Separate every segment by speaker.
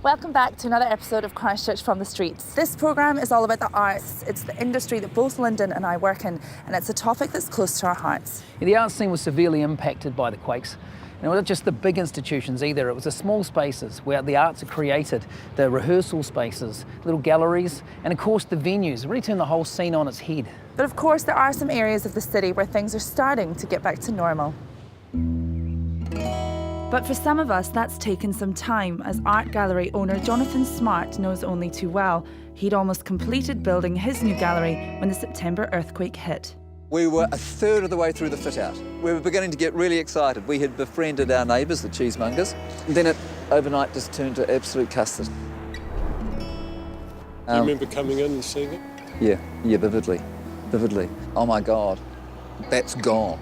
Speaker 1: Welcome back to another episode of Christchurch From the Streets. This programme is all about the arts. It's the industry that both Lyndon and I work in, and it's a topic that's close to our hearts.
Speaker 2: The arts scene was severely impacted by the quakes. And it wasn't just the big institutions either, it was the small spaces where the arts are created, the rehearsal spaces, little galleries, and of course the venues. It really turned the whole scene on its head.
Speaker 1: But of course there are some areas of the city where things are starting to get back to normal. But for some of us, that's taken some time, as art gallery owner Jonathan Smart knows only too well. He'd almost completed building his new gallery when the September earthquake hit.
Speaker 3: We were a third of the way through the fit-out. We were beginning to get really excited. We had befriended our neighbours, the cheesemongers. And then it overnight just turned to absolute custard.
Speaker 4: Do you remember coming in and seeing it?
Speaker 3: Yeah, vividly. Oh my God, that's gone.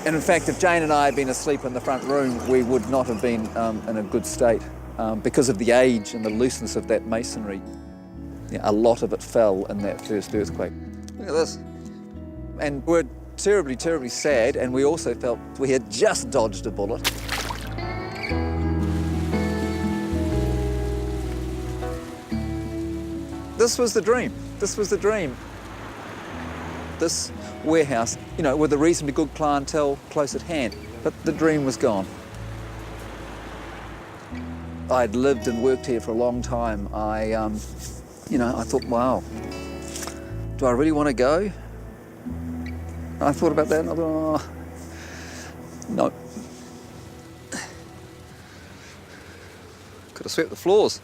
Speaker 3: And in fact, if Jane and I had been asleep in the front room, we would not have been in a good state because of the age and the looseness of that masonry. Yeah, a lot of it fell in that first earthquake. Look at this. And we're terribly, terribly sad, and we also felt we had just dodged a bullet. This was the dream. This warehouse, you know, with a reasonably good clientele close at hand, but the dream was gone. I'd lived and worked here for a long time. I thought, wow, do I really want to go? I thought about that and I thought, oh, no. Could have swept the floors.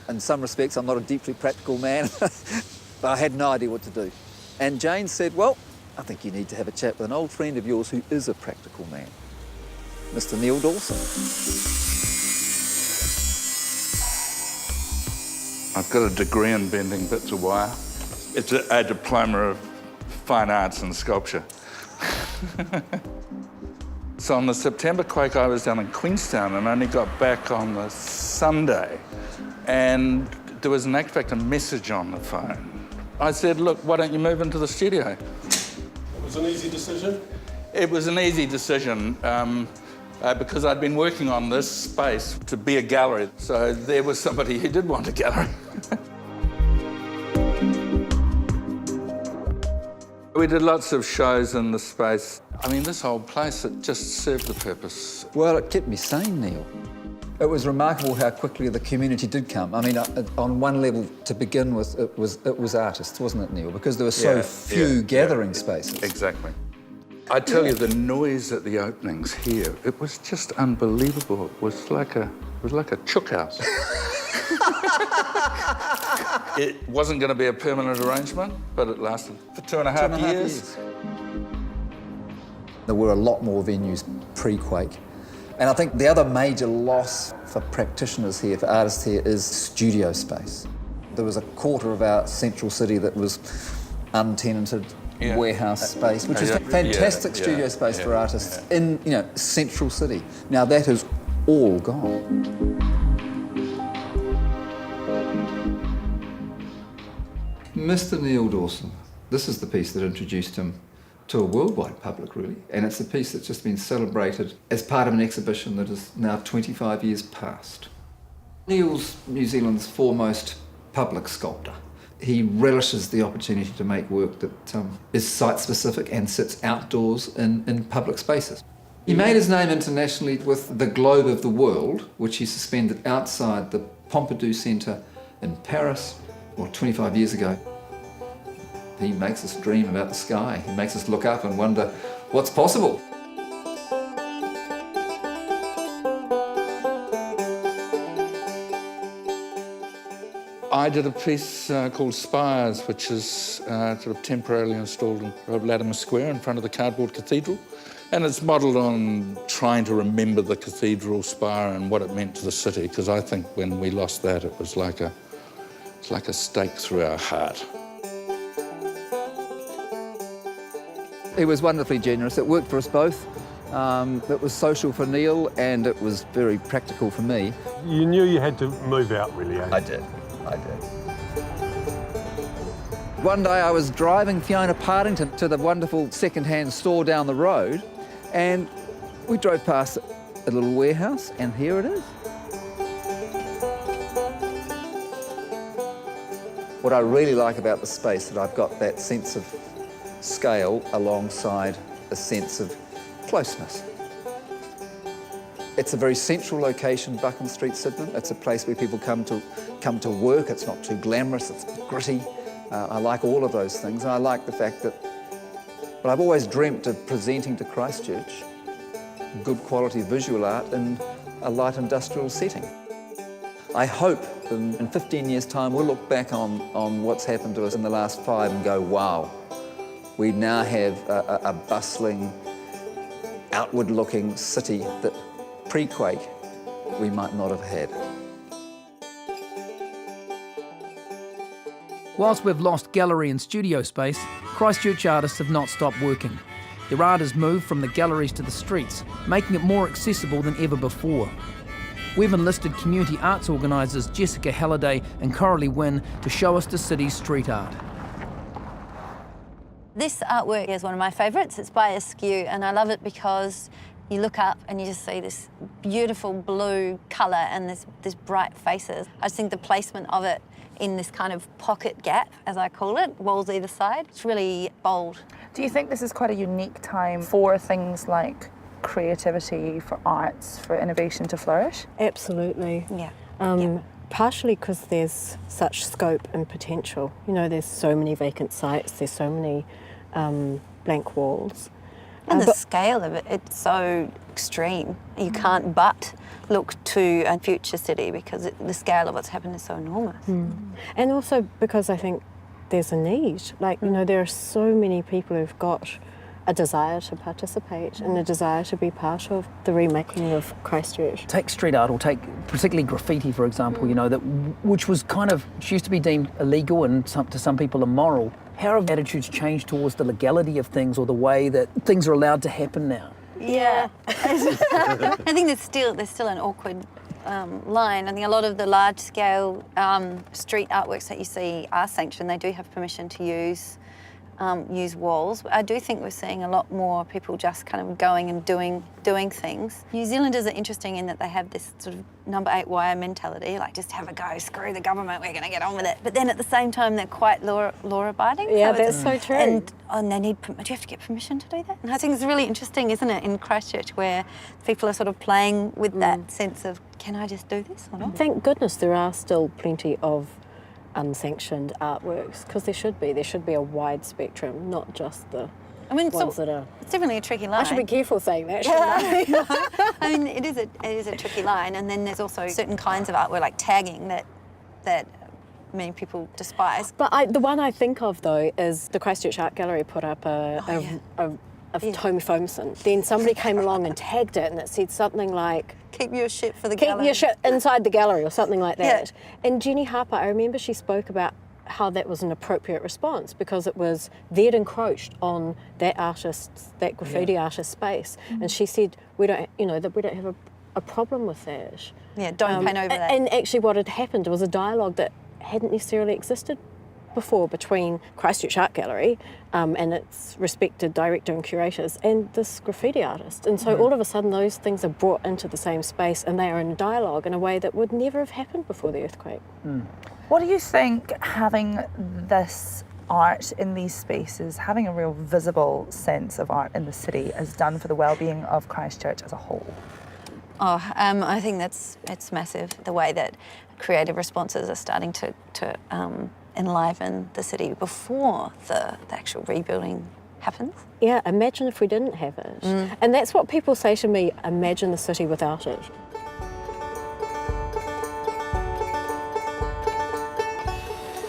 Speaker 3: In some respects, I'm not a deeply practical man, but I had no idea what to do. And Jane said, well, I think you need to have a chat with an old friend of yours who is a practical man, Mr. Neil Dawson.
Speaker 5: I've got a degree in bending bits of wire. It's a diploma of fine arts and sculpture. So on the September quake, I was down in Queenstown and only got back on the Sunday. And there was an a message on the phone. I said, look, why don't you move into the studio?
Speaker 4: It was an easy decision?
Speaker 5: It was an easy decision because I'd been working on this space to be a gallery. So there was somebody who did want a gallery. We did lots of shows in the space. I mean, this whole place, it just served the purpose.
Speaker 3: Well, it kept me sane, Neil. It was remarkable how quickly the community did come. I mean, on one level, to begin with, it was artists, wasn't it, Neil? Because there were so few gathering spaces.
Speaker 5: Exactly. I tell you, the noise at the openings here, it was just unbelievable. It was like a chook house. It wasn't going to be a permanent arrangement, but it lasted for 2.5 years.
Speaker 3: There were a lot more venues pre-quake. And I think the other major loss for practitioners here, for artists here, is studio space. There was a quarter of our central city that was untenanted warehouse space, which is fantastic studio space for artists in, central city. Now that is all gone. Mr. Neil Dawson, this is the piece that introduced him to a worldwide public, really. And it's a piece that's just been celebrated as part of an exhibition that is now 25 years past. Neil's New Zealand's foremost public sculptor. He relishes the opportunity to make work that is site-specific and sits outdoors in public spaces. He made his name internationally with the Globe of the World, which he suspended outside the Pompidou Centre in Paris, 25 years ago. He makes us dream about the sky. He makes us look up and wonder what's possible.
Speaker 5: I did a piece called Spires, which is sort of temporarily installed in Latimer Square in front of the cardboard cathedral. And it's modelled on trying to remember the cathedral spire and what it meant to the city, because I think when we lost that, it was like a stake through our heart. He was wonderfully generous. It worked for us both. It was social for Neil and it was very practical for me.
Speaker 4: You knew you had to move out, really, eh?
Speaker 3: I did. One day I was driving Fiona Partington to the wonderful second-hand store down the road and we drove past a little warehouse and here it is. What I really like about the space, that I've got that sense of scale alongside a sense of closeness. It's a very central location, Buchan Street, Sydenham. It's a place where people come to work. It's not too glamorous, it's gritty. I like all of those things, and I like the fact that, but I've always dreamt of presenting to Christchurch good quality visual art in a light industrial setting. I hope that in 15 years' time we'll look back on what's happened to us in the last 5 and go, wow, we now have a bustling, outward-looking city that pre-quake we might not have had.
Speaker 2: Whilst we've lost gallery and studio space, Christchurch artists have not stopped working. Their art has moved from the galleries to the streets, making it more accessible than ever before. We've enlisted community arts organisers Jessica Halliday and Coralie Wynne to show us the city's street art.
Speaker 6: This artwork is one of my favourites. It's by Askew, and I love it because you look up and you just see this beautiful blue colour and this bright faces. I just think the placement of it in this kind of pocket gap, as I call it, walls either side, it's really bold.
Speaker 1: Do you think this is quite a unique time for things like creativity, for arts, for innovation to flourish?
Speaker 7: Absolutely.
Speaker 6: Yeah.
Speaker 7: Partially because there's such scope and potential. You know, there's so many vacant sites, there's so many blank walls.
Speaker 6: And the scale of it, it's so extreme. You can't but look to a future city because the scale of what's happened is so enormous.
Speaker 7: And also because I think there's a need. Like, you know, there are so many people who've got a desire to participate and a desire to be part of the remaking of Christchurch.
Speaker 2: Take street art, or take particularly graffiti, for example, you know, which was which used to be deemed illegal and to some people immoral. How have attitudes changed towards the legality of things, or the way that things are allowed to happen now?
Speaker 6: Yeah. I think there's still an awkward line. I think a lot of the large-scale street artworks that you see are sanctioned. They do have permission to use walls. I do think we're seeing a lot more people just kind of going and doing things. New Zealanders are interesting in that they have this sort of number 8 wire mentality, like just have a go, screw the government, we're going to get on with it. But then at the same time, they're quite law-abiding.
Speaker 7: Yeah, that's so true.
Speaker 6: And they need, do you have to get permission to do that? And I think it's really interesting, isn't it, in Christchurch, where people are sort of playing with that sense of, can I just do this or not?
Speaker 7: Thank goodness there are still plenty of unsanctioned artworks, because there should be a wide spectrum, not just the ones that are...
Speaker 6: It's definitely a tricky line.
Speaker 7: I should be careful saying that, shouldn't I?
Speaker 6: I mean, it is a tricky line, and then there's also certain kinds of artwork like tagging that many people despise.
Speaker 7: But the one I think of though is the Christchurch Art Gallery put up a Tommy Foamson. Then somebody came along and tagged it, and it said something like,
Speaker 6: keep your shit for the
Speaker 7: keep
Speaker 6: gallery.
Speaker 7: your shit inside the gallery, or something like that.
Speaker 6: Yeah.
Speaker 7: And Jenny Harper, I remember she spoke about how that was an appropriate response, because it was, they'd encroached on that graffiti artist's space. And she said, we don't have a problem with that.
Speaker 6: Yeah, don't paint over that.
Speaker 7: And actually what had happened was a dialogue that hadn't necessarily existed before between Christchurch Art Gallery and its respected director and curators and this graffiti artist. And so all of a sudden those things are brought into the same space, and they are in dialogue in a way that would never have happened before the earthquake.
Speaker 1: What do you think having this art in these spaces, having a real visible sense of art in the city, has done for the well-being of Christchurch as a whole?
Speaker 6: I think it's massive, the way that creative responses are starting to enliven the city before the actual rebuilding happens.
Speaker 7: Yeah, imagine if we didn't have it. And that's what people say to me, imagine the city without it.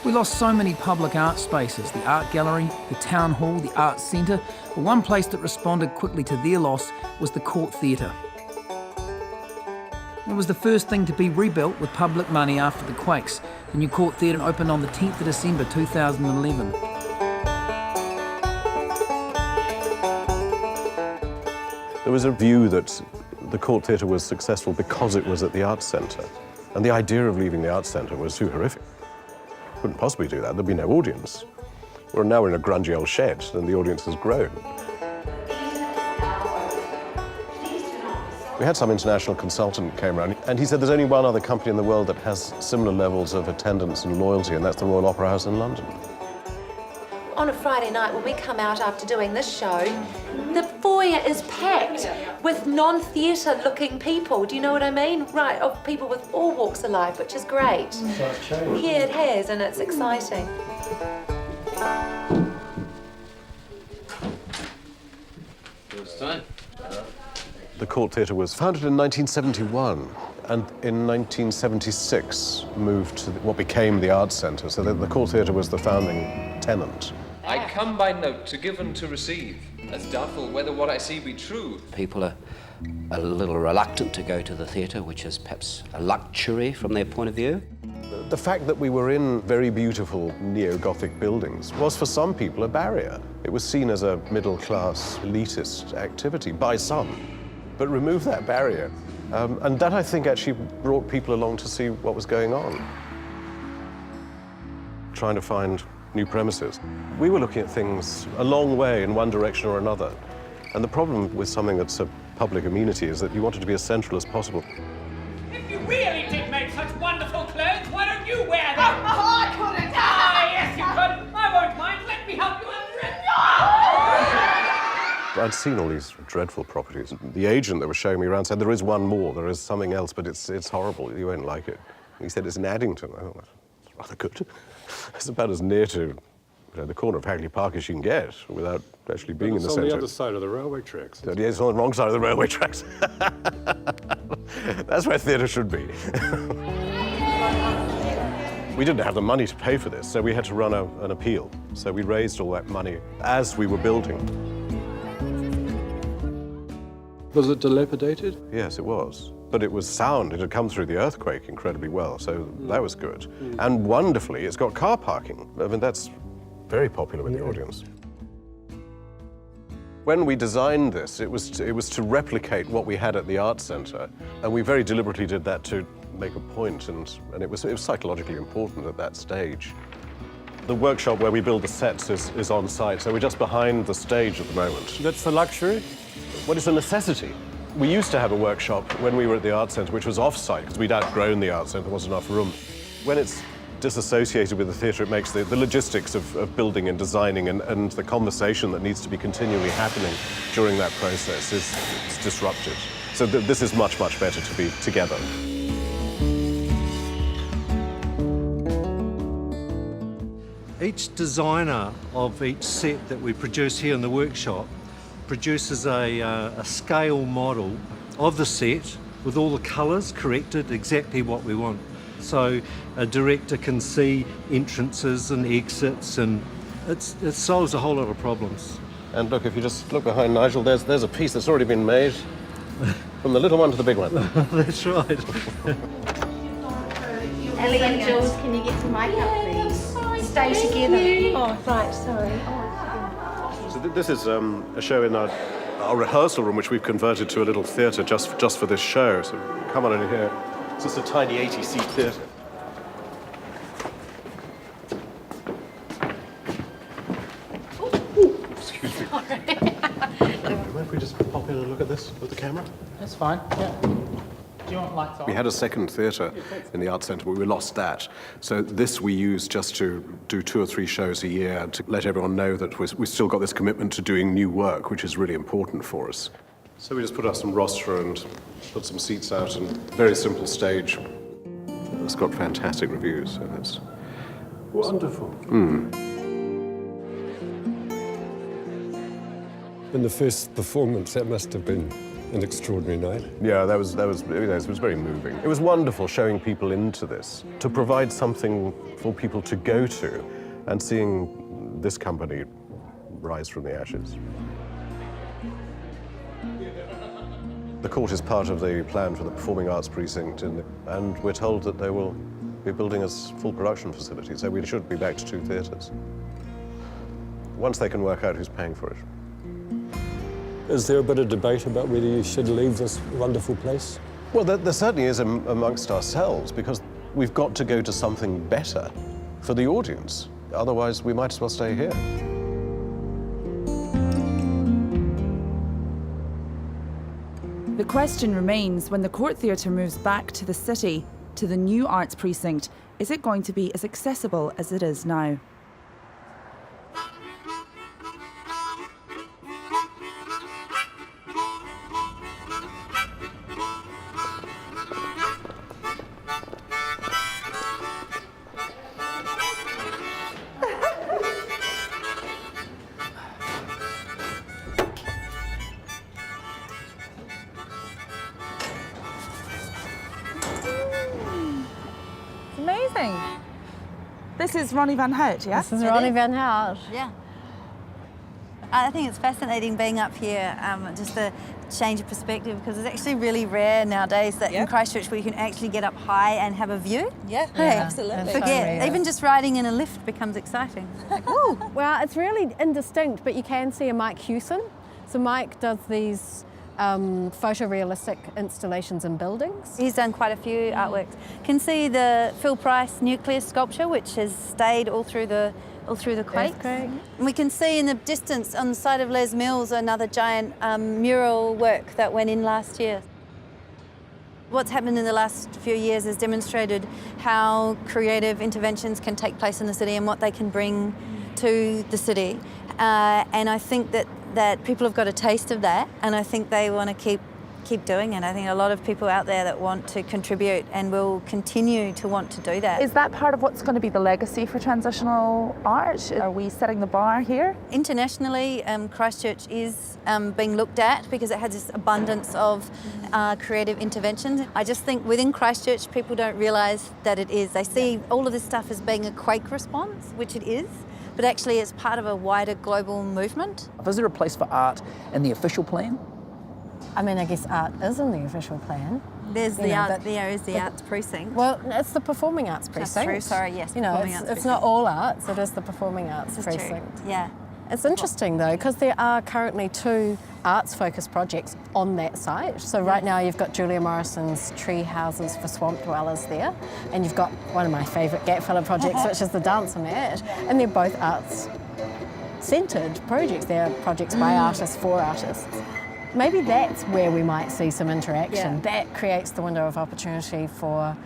Speaker 2: We lost so many public art spaces, the art gallery, the town hall, the arts centre, but one place that responded quickly to their loss was the Court Theatre. It was the first thing to be rebuilt with public money after the quakes. The new Court Theatre opened on the 10th of December 2011.
Speaker 8: There was a view that the Court Theatre was successful because it was at the Arts Centre. And the idea of leaving the Arts Centre was too horrific. Couldn't possibly do that, there'd be no audience. We're now in a grungy old shed and the audience has grown. We had some international consultant came around, and he said there's only one other company in the world that has similar levels of attendance and loyalty, and that's the Royal Opera House in London.
Speaker 9: On a Friday night, when we come out after doing this show, the foyer is packed with non-theatre looking people. Do you know what I mean? Right, of people with all walks of life, which is great.
Speaker 4: So it's changed.
Speaker 9: Yeah, it has, and it's exciting.
Speaker 10: First time.
Speaker 8: The Court Theatre was founded in 1971, and in 1976 moved to what became the Arts Centre, so the Court Theatre was the founding tenant.
Speaker 10: I come by note to give and to receive, as doubtful whether what I see be true.
Speaker 11: People are a little reluctant to go to the theatre, which is perhaps a luxury from their point of view.
Speaker 8: The fact that we were in very beautiful neo-Gothic buildings was for some people a barrier. It was seen as a middle-class, elitist activity by some. But remove that barrier, and that I think actually brought people along to see what was going on. Trying to find new premises. We were looking at things a long way in one direction or another. And the problem with something that's a public amenity is that you want it to be as central as possible.
Speaker 12: If you really did make such wonderful clothes, why don't you wear them? Oh, I couldn't! Ah, yes, you could. I won't mind. Let me help you under it.
Speaker 8: I'd seen all these dreadful properties. The agent that was showing me around said, there is one more, there is something else, but it's horrible, you won't like it. He said, it's in Addington. I thought, that's rather good. It's about as near to the corner of Hagley Park as you can get without actually being in the centre.
Speaker 4: It's on the other side of the railway tracks.
Speaker 8: Yeah, it's on the wrong side of the railway tracks. That's where theatre should be. We didn't have the money to pay for this, so we had to run an appeal. So we raised all that money as we were building.
Speaker 4: Was it dilapidated?
Speaker 8: Yes, it was. But it was sound. It had come through the earthquake incredibly well, so that was good. And wonderfully, it's got car parking. I mean, that's very popular with the audience. When we designed this, it was to replicate what we had at the Arts Centre, and we very deliberately did that to make a point, and it was psychologically important at that stage. The workshop where we build the sets is on site, so we're just behind the stage at the moment.
Speaker 4: That's the luxury?
Speaker 8: Well, it's a necessity. We used to have a workshop when we were at the Arts Centre, which was off-site, because we'd outgrown the Arts Centre, there wasn't enough room. When it's disassociated with the theatre, it makes the logistics of building and designing and the conversation that needs to be continually happening during that process is disrupted. So this is much, much better to be together.
Speaker 13: Each designer of each set that we produce here in the workshop produces a scale model of the set with all the colours corrected exactly what we want. So a director can see entrances and exits, and it solves a whole lot of problems.
Speaker 8: And look, if you just look behind Nigel, there's a piece that's already been made from the little one to the big one.
Speaker 13: That's right.
Speaker 14: Ellie and Jules, can you get to my cup, please? Stay together. Oh, right, sorry.
Speaker 8: So this is a show in our rehearsal room, which we've converted to a little theatre just for this show. So come on in here. It's just a tiny 80-seat theatre. Excuse me. If we just pop in and look at this with the camera?
Speaker 12: That's fine, yeah. Do you want lights on?
Speaker 8: We had a second theatre in the Arts Centre, but we lost that. So this we use just to do 2 or 3 shows a year to let everyone know that we've still got this commitment to doing new work, which is really important for us. So we just put up some rostra and put some seats out, and very simple stage. It's got fantastic reviews, so it's
Speaker 4: wonderful.
Speaker 15: In the first performance, that must have been an extraordinary night.
Speaker 8: Yeah, it was very moving. It was wonderful showing people into this, to provide something for people to go to, and seeing this company rise from the ashes. The court is part of the plan for the Performing Arts Precinct, and we're told that they will be building a full production facility, so we should be back to 2 theatres. Once they can work out who's paying for it.
Speaker 15: Is there a bit of debate about whether you should leave this wonderful place?
Speaker 8: Well, there certainly is amongst ourselves, because we've got to go to something better for the audience. Otherwise, we might as well stay here.
Speaker 1: The question remains, when the Court Theatre moves back to the city, to the new arts precinct, is it going to be as accessible as it is now? Amazing. This is Ronnie van Hout, yeah?
Speaker 7: This is Ronnie van Hout.
Speaker 6: Yeah. I think it's fascinating being up here, just a change of perspective, because it's actually really rare nowadays that in Christchurch where you can actually get up high and have a view.
Speaker 14: Yeah,
Speaker 6: Hey,
Speaker 14: absolutely.
Speaker 6: Forget, even just riding in a lift becomes exciting. Like, woo.
Speaker 7: Well, it's really indistinct, but you can see a Mike Hewson. So Mike does these photorealistic installations in buildings.
Speaker 6: He's done quite a few artworks. Can see the Phil Price nuclear sculpture, which has stayed all through the quakes. And we can see in the distance on the side of Les Mills another giant mural work that went in last year. What's happened in the last few years has demonstrated how creative interventions can take place in the city and what they can bring to the city. And I think that people have got a taste of that, and I think they want to keep doing it. I think a lot of people out there that want to contribute and will continue to want to do that.
Speaker 1: Is that part of what's going to be the legacy for transitional art? Are we setting the bar here?
Speaker 6: Internationally, Christchurch is being looked at because it has this abundance of creative interventions. I just think within Christchurch, people don't realise that it is. They see all of this stuff as being a quake response, which it is, but actually it's part of a wider global movement.
Speaker 2: Is there a place for art in the official plan?
Speaker 7: I mean, I guess art is in the official plan.
Speaker 6: There's the art, there is the arts precinct.
Speaker 7: Well, it's the performing arts precinct.
Speaker 6: That's true, sorry, yes.
Speaker 7: You know, it's not all arts, it is the performing arts precinct.
Speaker 6: True. Yeah.
Speaker 7: It's interesting though, because there are currently 2 arts-focused projects on that site. So right now you've got Julia Morrison's Tree Houses for Swamp Dwellers there, and you've got one of my favourite Gatfiller projects, which is the Dancer Mat, and they're both arts-centred projects. They're projects by artists for artists. Maybe that's where we might see some interaction.
Speaker 6: Yeah.
Speaker 7: That creates the window of opportunity for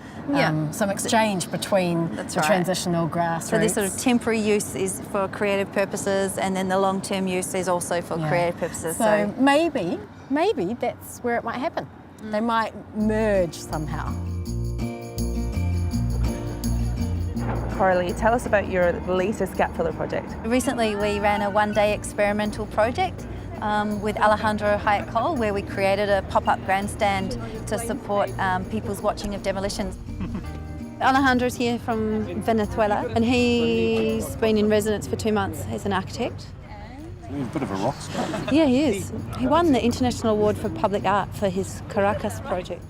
Speaker 7: some exchange between the transitional grassroots.
Speaker 6: So this sort of temporary use is for creative purposes, and then the long-term use is also for creative purposes.
Speaker 7: So maybe that's where it might happen. They might merge somehow.
Speaker 1: Coralie, tell us about your latest Gatfiller project.
Speaker 6: Recently we ran a one-day experimental project with Alejandro Hayek-Cole, where we created a pop-up grandstand to support people's watching of demolitions. Alejandro's here from Venezuela, and he's been in residence for 2 months as an architect.
Speaker 16: He's a bit of a rock star.
Speaker 6: Yeah, he is. He won the International Award for Public Art for his Caracas project.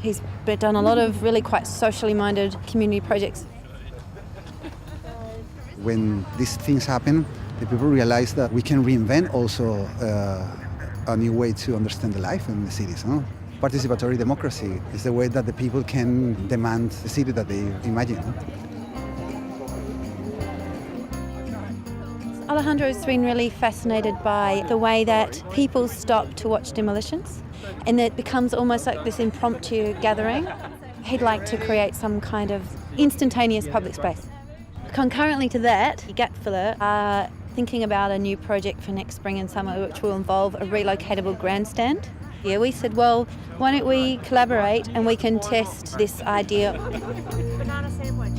Speaker 6: He's done a lot of really quite socially minded community projects.
Speaker 17: When these things happen, the people realize that we can reinvent also a new way to understand the life in the cities. No? Participatory democracy is the way that the people can demand the city that they imagine. No?
Speaker 6: Alejandro's been really fascinated by the way that people stop to watch demolitions, and it becomes almost like this impromptu gathering. He'd like to create some kind of instantaneous public space. Concurrently to that, Gatfiller are thinking about a new project for next spring and summer, which will involve a relocatable grandstand. Yeah, we said, well, why don't we collaborate and we can test this idea.
Speaker 14: Banana sandwich.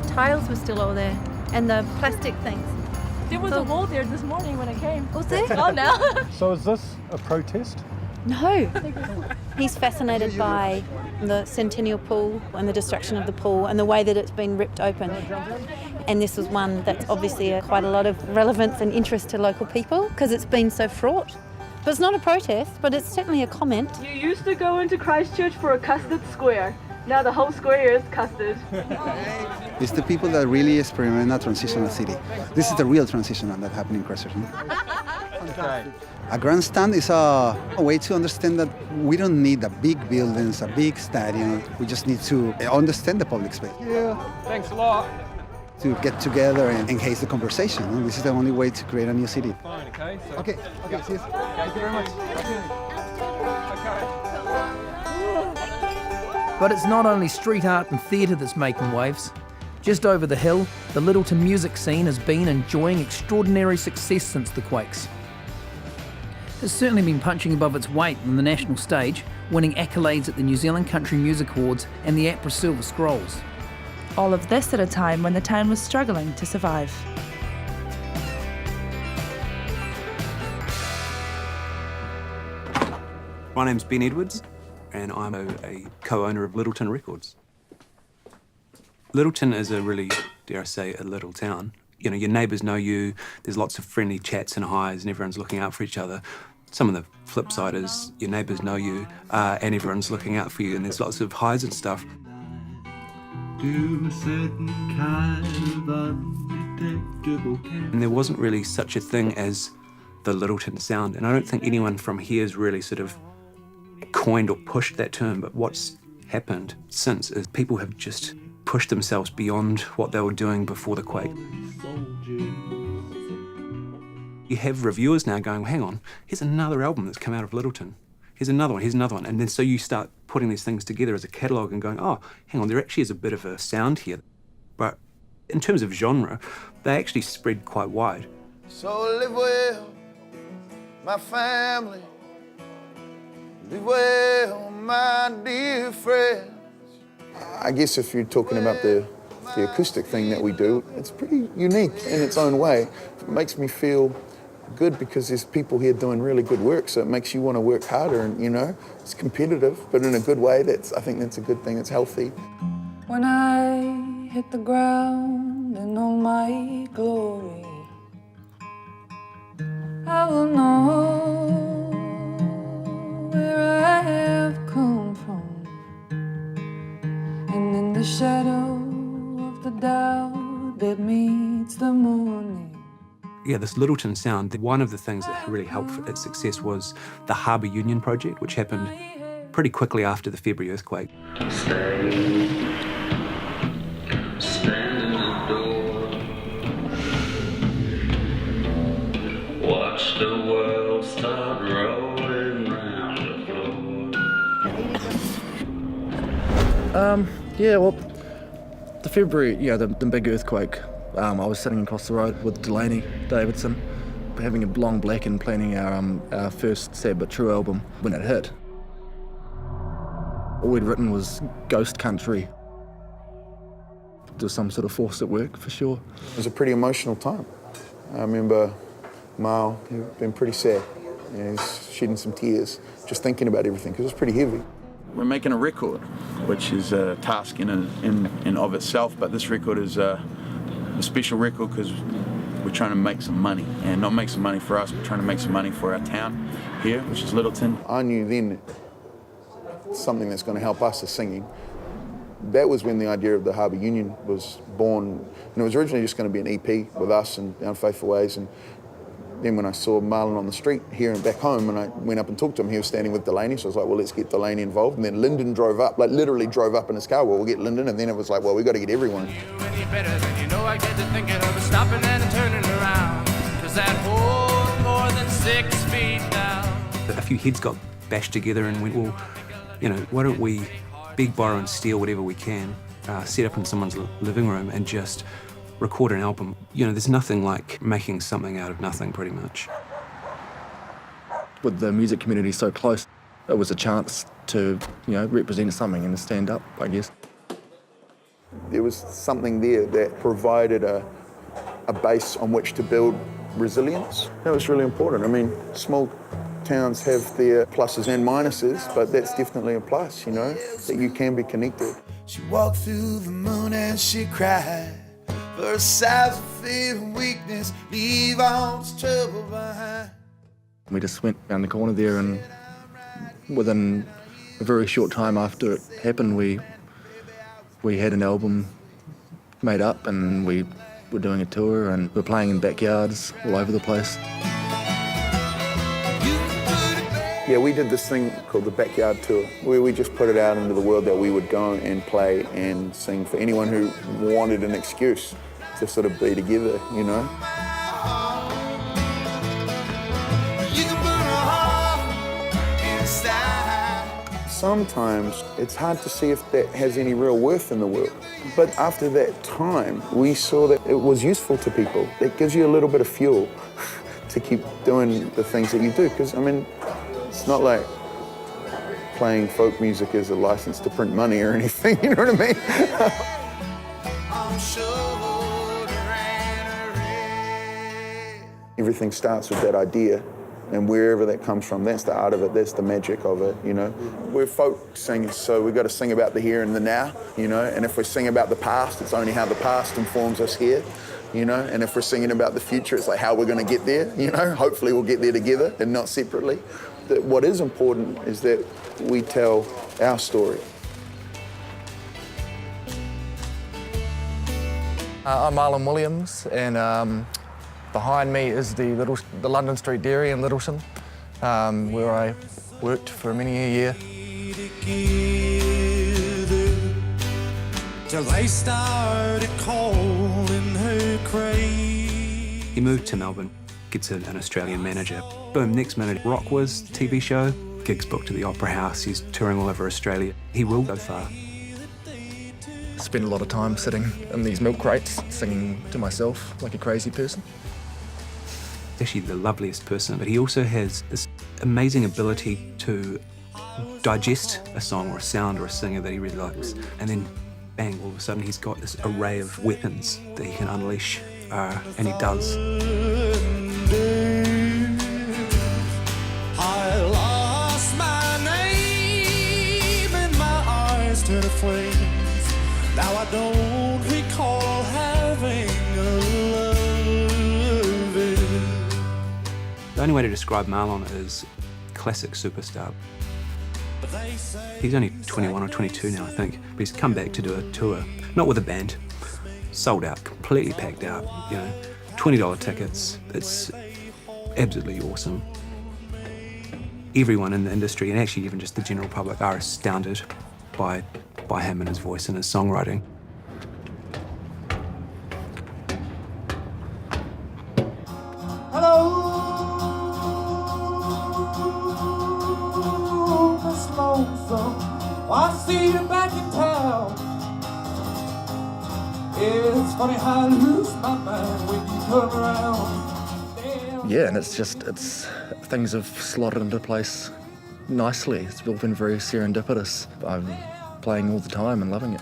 Speaker 6: Tiles were still all there, and the plastic things.
Speaker 14: There was a wall there this morning when I came.
Speaker 6: Was there?
Speaker 14: Oh, no.
Speaker 15: So is this a protest?
Speaker 6: No. He's fascinated by the Centennial Pool and the destruction of the pool and the way that it's been ripped open. And this was one that's obviously quite a lot of relevance and interest to local people because it's been so fraught. But it's not a protest, but it's certainly a comment.
Speaker 18: You used to go into Christchurch for a custard square. Now the whole square is custard.
Speaker 17: It's the people that really experiment a transitional city. This is the real transitional that happened in Christchurch.
Speaker 15: Okay.
Speaker 17: A grandstand is a way to understand that we don't need a big buildings, a big stadium. We just need to understand the public space.
Speaker 10: Yeah, thanks a lot.
Speaker 17: to get together and enhance the conversation. And this is the only way to create a new city.
Speaker 12: Fine, okay? So
Speaker 17: Okay, see you. Thank you very much.
Speaker 2: But it's not only street art and theatre that's making waves. Just over the hill, the Littleton music scene has been enjoying extraordinary success since the quakes. It's certainly been punching above its weight on the national stage, winning accolades at the New Zealand Country Music Awards and the APRA Silver Scrolls.
Speaker 1: All of this at a time when the town was struggling to survive.
Speaker 19: My name's Ben Edwards, and I'm a co-owner of Littleton Records. Littleton is a really, dare I say, a little town. You know, your neighbours know you, there's lots of friendly chats and highs, and everyone's looking out for each other. Some of the flip side is your neighbours know you, and everyone's looking out for you, and there's lots of highs and stuff. And there wasn't really such a thing as the Littleton sound, and I don't think anyone from here has really sort of coined or pushed that term, but what's happened since is people have just pushed themselves beyond what they were doing before the quake. You have reviewers now going, hang on, here's another album that's come out of Littleton. Here's another one. And then so you start putting these things together as a catalogue and going, oh, hang on, there actually is a bit of a sound here. But in terms of genre, they actually spread quite wide.
Speaker 20: So live well, my family. Live well, my dear friends. I guess if you're talking about the acoustic thing that we do, it's pretty unique in its own way. It makes me feel good because there's people here doing really good work, so it makes you want to work harder, and you know, it's competitive, but in a good way. I think that's a good thing, it's healthy.
Speaker 21: When I hit the ground in all my glory, I will know where I have come from, and in the shadow of the doubt that meets the morning.
Speaker 19: Yeah, this Littleton sound, one of the things that really helped for its success was the Harbour Union project, which happened pretty quickly after the February earthquake.
Speaker 22: Stand in the door, watch the world start rolling round the floor.
Speaker 23: Yeah, well, the February, the big earthquake, I was sitting across the road with Delaney Davidson, having a long black and planning our first Sad But True album when it hit. All we'd written was ghost country. There was some sort of force at work, for sure.
Speaker 20: It was a pretty emotional time. I remember Mal, he'd been pretty sad. You know, he's shedding some tears, just thinking about everything, because it was pretty heavy.
Speaker 24: We're making a record, which is a task in of itself, but this record is a special record because we're trying to make some money, and not make some money for us, we're trying to make some money for our town here, which is Littleton.
Speaker 20: I knew then something that's going to help us is singing. That was when the idea of the Harbour Union was born, and it was originally just going to be an EP with us and Unfaithful Ways, and then when I saw Marlon on the street here and back home, and I went up and talked to him, he was standing with Delaney, so I was like, well, let's get Delaney involved. And then Lyndon drove up, like literally drove up in his car, well, we'll get Lyndon, and then it was like, well, we've got to get everyone.
Speaker 22: I get to thinking of stopping and turning around, 'cause that hole more than 6 feet down.
Speaker 19: A few heads got bashed together and went, well, you know, why don't we beg, borrow and steal whatever we can, set up in someone's living room and just record an album. You know, there's nothing like making something out of nothing, pretty much.
Speaker 23: With the music community so close, it was a chance to, represent something and stand up, I guess.
Speaker 20: There was something there that provided a base on which to build resilience. That was really important. I mean, small towns have their pluses and minuses, but that's definitely a plus, that you can be connected.
Speaker 22: She walked through the moon and she cried. For a size of fear and weakness, leave all this trouble behind.
Speaker 23: We just went down the corner there, and within a very short time after it happened, we had an album made up, and we were doing a tour, and we're playing in backyards all over the place.
Speaker 20: Yeah, we did this thing called the Backyard Tour, where we just put it out into the world that we would go and play and sing for anyone who wanted an excuse. to sort of be together, you know. Sometimes it's hard to see if that has any real worth in the world. But after that time, we saw that it was useful to people. It gives you a little bit of fuel to keep doing the things that you do. Because, I mean, it's not like playing folk music is a license to print money or anything, you know what I mean? Everything starts with that idea. And wherever that comes from, that's the art of it, that's the magic of it, you know. We're folk singers, so we've got to sing about the here and the now, you know, and if we sing about the past, it's only how the past informs us here, you know, and if we're singing about the future, it's like how we're going to get there, you know. Hopefully we'll get there together and not separately. But what is important is that we tell our story.
Speaker 23: I'm Marlon Williams, and behind me is the London Street Dairy in Littleton, where I worked for many a year.
Speaker 3: Till they started calling her crazy.
Speaker 19: He moved to Melbourne, gets an Australian manager. Boom, next minute, Rockwas TV show, gigs booked at the Opera House. He's touring all over Australia. He will go far.
Speaker 23: Spent a lot of time sitting in these milk crates, singing to myself like a crazy person.
Speaker 19: He's actually the loveliest person, but he also has this amazing ability to digest a song or a sound or a singer that he really likes, and then bang, all of a sudden he's got this array of weapons that he can unleash, and he does.
Speaker 3: I lost my name and my eyes turned to flames. Now I don't recall having a love.
Speaker 19: The only way to describe Marlon is classic superstar. He's only 21 or 22 now, I think, but he's come back to do a tour, not with a band, sold out, completely packed out, you know, $20 tickets. It's absolutely awesome. Everyone in the industry, and actually even just the general public, are astounded by him and his voice and his songwriting.
Speaker 3: Hello, Miss Lonesome. I see you back in town. It's funny how I lose my mind when you come around.
Speaker 23: Yeah, and it's things have slotted into place nicely. It's all been very serendipitous. I'm playing all the time and loving it.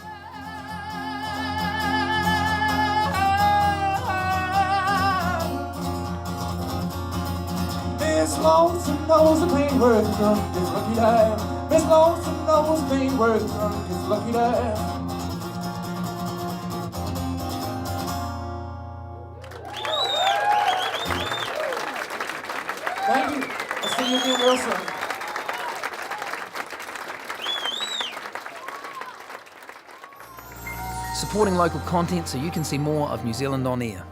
Speaker 3: Miss Lonesome knows it ain't worth drunk, is lucky damn. Miss Lonesome knows it ain't worth drunk, is lucky damn. Thank you. I'll see you again real soon.
Speaker 2: Supporting local content so you can see more of New Zealand on air.